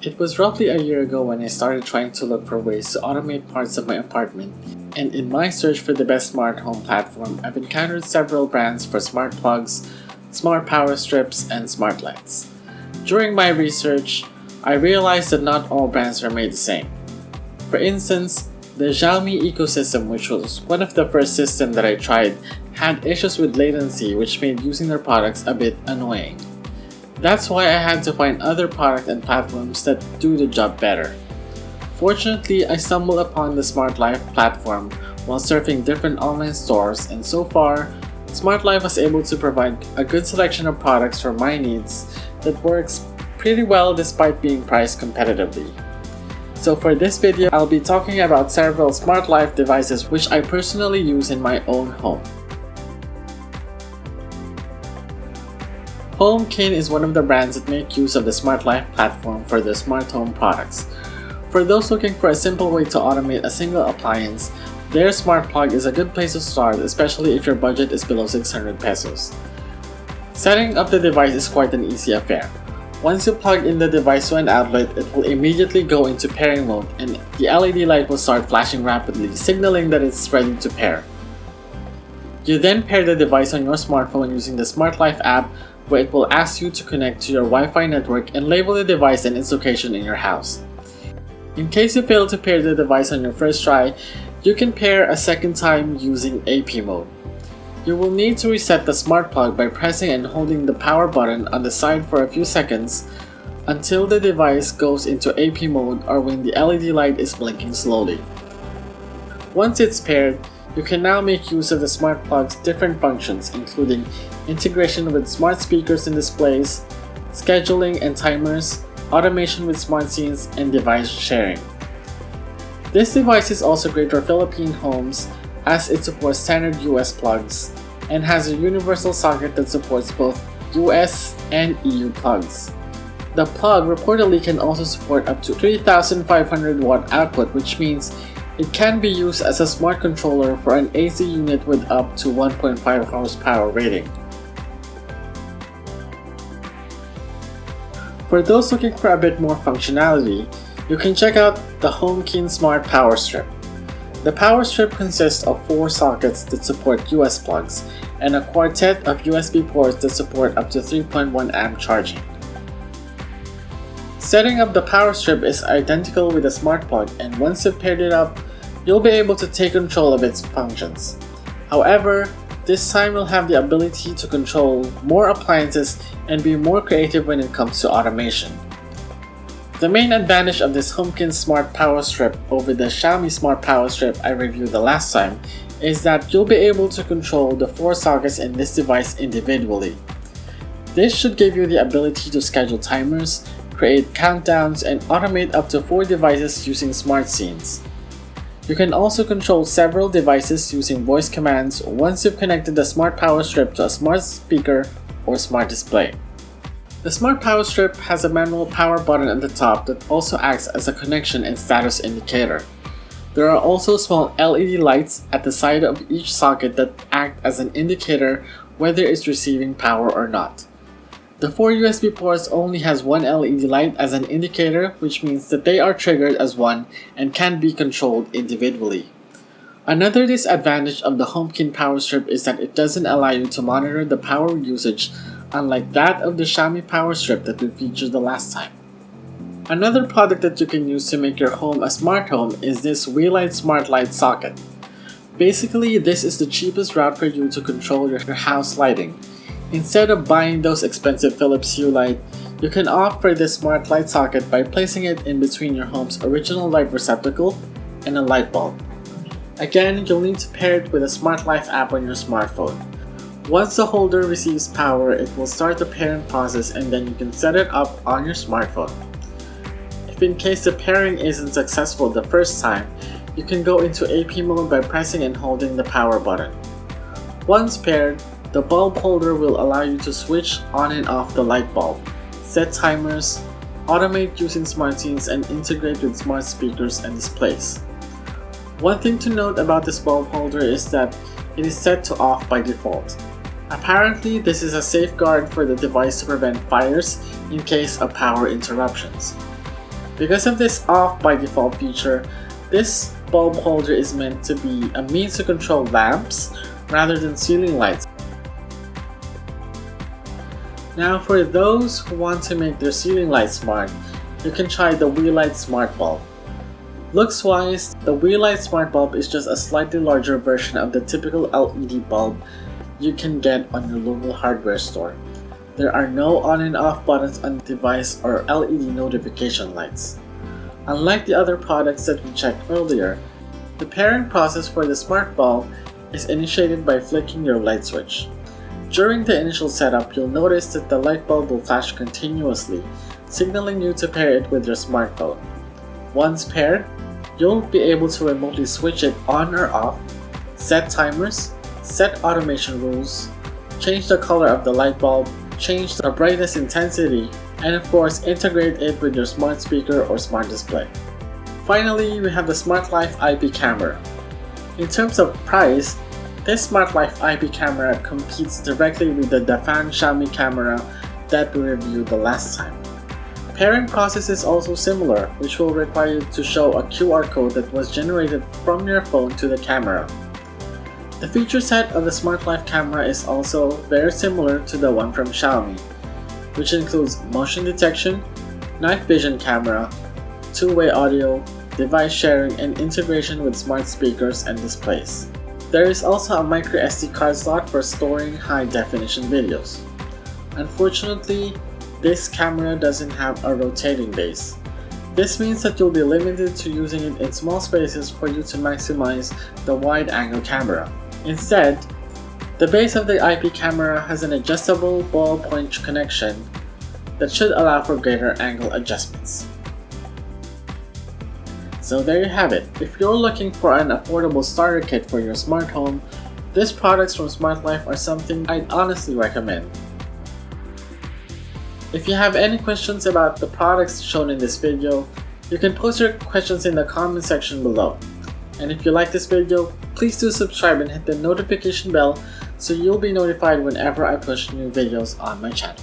It was roughly a year ago when I started trying to look for ways to automate parts of my apartment, and in my search for the best smart home platform, I've encountered several brands for smart plugs, smart power strips, and smart lights. During my research, I realized that not all brands are made the same. For instance, the Xiaomi ecosystem, which was one of the first systems that I tried, had issues with latency which made using their products a bit annoying. That's why I had to find other products and platforms that do the job better. Fortunately, I stumbled upon the Smart Life platform while surfing different online stores, and so far, Smart Life was able to provide a good selection of products for my needs that works pretty well despite being priced competitively. So for this video, I'll be talking about several Smart Life devices which I personally use in my own home. Homekin is one of the brands that make use of the Smart Life platform for their smart home products. For those looking for a simple way to automate a single appliance, their smart plug is a good place to start, especially if your budget is below 600 pesos. Setting up the device is quite an easy affair. Once you plug in the device to an outlet, it will immediately go into pairing mode and the LED light will start flashing rapidly, signaling that it's ready to pair. You then pair the device on your smartphone using the Smart Life app, where it will ask you to connect to your Wi-Fi network and label the device and its location in your house. In case you fail to pair the device on your first try, you can pair a second time using AP mode. You will need to reset the smart plug by pressing and holding the power button on the side for a few seconds until the device goes into AP mode or when the LED light is blinking slowly. Once it's paired, you can now make use of the smart plug's different functions, including integration with smart speakers and displays, scheduling and timers, automation with smart scenes, and device sharing. This device is also great for Philippine homes as it supports standard US plugs and has a universal socket that supports both US and EU plugs. The plug reportedly can also support up to 3,500 watt output, which means it can be used as a smart controller for an AC unit with up to 1.5 horsepower rating. For those looking for a bit more functionality, you can check out the Homekin Smart Power Strip. The power strip consists of 4 sockets that support US plugs and a quartet of USB ports that support up to 3.1 amp charging. Setting up the power strip is identical with a smart plug, and once you've paired it up, you'll be able to take control of its functions. However, this time you'll have the ability to control more appliances and be more creative when it comes to automation. The main advantage of this Homekin Smart Power Strip over the Xiaomi Smart Power Strip I reviewed the last time is that you'll be able to control the 4 sockets in this device individually. This should give you the ability to schedule timers, create countdowns, and automate up to 4 devices using smart scenes. You can also control several devices using voice commands once you've connected the Smart Power Strip to a smart speaker or smart display. The Smart Power Strip has a manual power button at the top that also acts as a connection and status indicator. There are also small LED lights at the side of each socket that act as an indicator whether it's receiving power or not. The 4 USB ports only has one LED light as an indicator, which means that they are triggered as one and can be controlled individually. Another disadvantage of the Homekin Power Strip is that it doesn't allow you to monitor the power usage, unlike that of the Xiaomi Power Strip that we featured the last time. Another product that you can use to make your home a smart home is this Wheellight Smart Light socket. Basically, this is the cheapest route for you to control your house lighting. Instead of buying those expensive Philips Hue light, you can opt for this smart light socket by placing it in between your home's original light receptacle and a light bulb. Again, you'll need to pair it with a Smart Life app on your smartphone. Once the holder receives power, it will start the pairing process and then you can set it up on your smartphone. If in case the pairing isn't successful the first time, you can go into AP mode by pressing and holding the power button. Once paired, the bulb holder will allow you to switch on and off the light bulb, set timers, automate using smart scenes, and integrate with smart speakers and displays. One thing to note about this bulb holder is that it is set to off by default. Apparently, this is a safeguard for the device to prevent fires in case of power interruptions. Because of this off by default feature, this bulb holder is meant to be a means to control lamps rather than ceiling lights. Now for those who want to make their ceiling light smart, you can try the Wheellight Smart Bulb. Looks wise, the Wheellight Smart Bulb is just a slightly larger version of the typical LED bulb you can get on your local hardware store. There are no on and off buttons on the device or LED notification lights. Unlike the other products that we checked earlier, the pairing process for the smart bulb is initiated by flicking your light switch. During the initial setup, you'll notice that the light bulb will flash continuously, signaling you to pair it with your smartphone. Once paired, you'll be able to remotely switch it on or off, set timers, set automation rules, change the color of the light bulb, change the brightness intensity, and of course integrate it with your smart speaker or smart display. Finally, we have the Smart Life IP camera. In terms of price, this Smart Life IP camera competes directly with the Dafan Xiaomi camera that we reviewed the last time. Pairing process is also similar, which will require you to show a QR code that was generated from your phone to the camera. The feature set of the Smart Life camera is also very similar to the one from Xiaomi, which includes motion detection, night vision camera, two-way audio, device sharing, and integration with smart speakers and displays. There is also a micro SD card slot for storing high-definition videos. Unfortunately, this camera doesn't have a rotating base. This means that you'll be limited to using it in small spaces for you to maximize the wide-angle camera. Instead, the base of the IP camera has an adjustable ballpoint connection that should allow for greater angle adjustments. So there you have it. If you're looking for an affordable starter kit for your smart home, these products from Smart Life are something I'd honestly recommend. If you have any questions about the products shown in this video, you can post your questions in the comment section below. And if you like this video, please do subscribe and hit the notification bell so you'll be notified whenever I push new videos on my channel.